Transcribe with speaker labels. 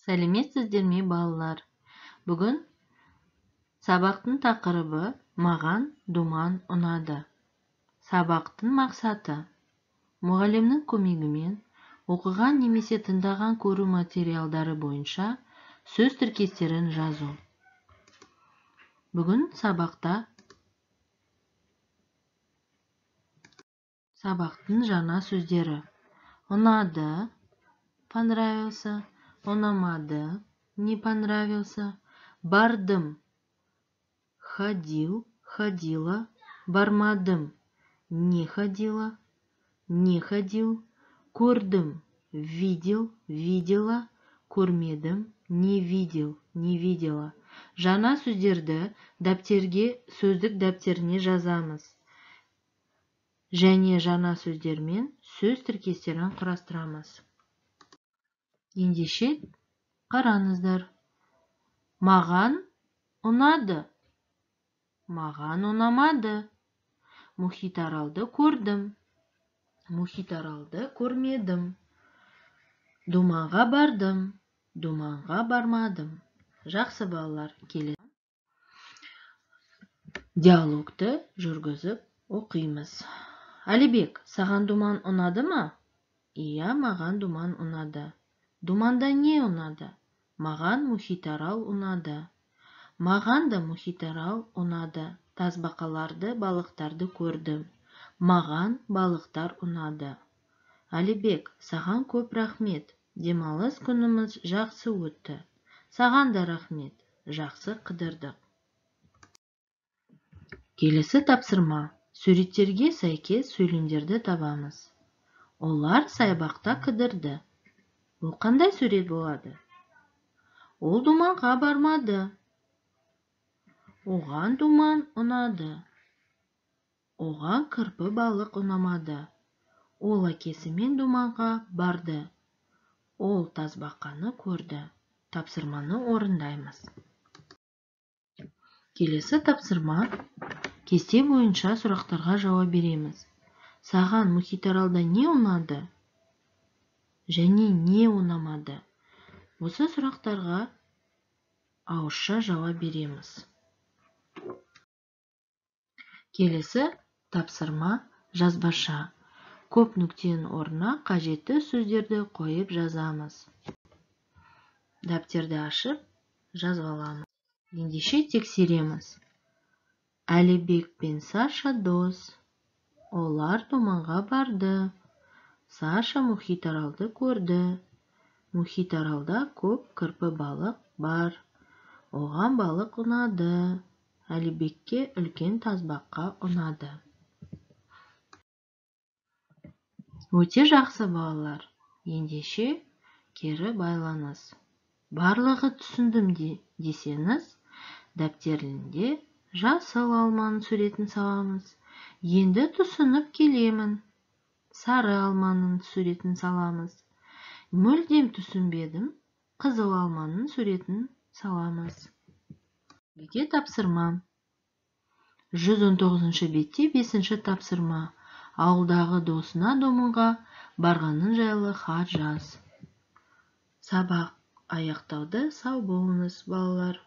Speaker 1: Сәлеметсіздер ме, балалар? Бүгін сабақтың тақырыбы «Маған думан ұнады». Сабақтың мақсаты мұғалімнің көмегімен оқыған немесе тыңдаған көру материалдары бойынша сөз тіркестерін жазу. Бүгін сабақтың жаңа сөздері: ұнады, понравился, ұнамады, не понравился, бардым, ходил, ходила, бармадым, не ходила, не ходил, көрдім, видел, видела, көрмедім, не видел, не видела. Жаңа сөздерді дәптерге, сөздік дәптеріне жазамыз. Және жаңа сөздермен сөз тіркестерін құрастырамыз. Ендеше қараңыздар. Маған ұнады, маған ұнамады. Мұхитаралды көрдім, мұхитаралды көрмедім. Думанға бардым, думанға бармадым. Жақсы балалар, келесі диалогты жүргізіп оқимыз. Әлібек, саған думан ұнады ма? Иә, маған думан ұнады. Думанда не ұнады? Маған мұхитарал ұнады. Маған да мұхитарал ұнады. Тасбақаларды, балықтарды көрдім. Маған балықтар ұнады. Әлібек, саған көп рахмет. Демалыс күніміз жақсы өтті. Саған да рахмет. Жақсы қыдырдық. Келесі тапсырма. Суреттерге сәйкес сөйлемдерді табамыз. Олар саябақта қыдырды. Бұл қандай сурет болады? Ол думанға бармады. Оған думан ұнады. Оған кірпі балық ұнамады. Ол әкесімен думанға барды. Ол тасбақаны көрді. Тапсырманы орындаймыз. Келесі тапсырма. Кесте бойынша сұрақтарға жауап береміз. Саған мұхитаралда не ұнады? Және не ұнамады? Осы сұрақтарға ауызша жауап береміз. Келесі тапсырма жазбаша. Көп нүктенің орнына қажетті сөздерді қойып жазамыз. Дәптерді ашып жазып аламыз. Ендеше тексереміз. Әлібек пен Саша дос. Олар думанға барды. Саша мұхитаралды көрді. Мұхитаралда көп кірпі балық бар. Оған балық ұнады. Әлібекке үлкен тасбаққа ұнады. Өте жақсы балалар. Ендеше кері байланыс. Барлығы түсіндім десеңіз, дәптерінде жасыл алманың суретін саламыз. Енді түсініп келемін. Сары алманың суретін саламыз. Мүлдем түсінбедім. Қызыл алманың суретін саламыз. Неге тапсырма? 119 бетте 5 тапсырма. Ауылдағы досына думанға барғанын жайлы хат жаз. Сабақ аяқталды. Сау болыңыз, балалар.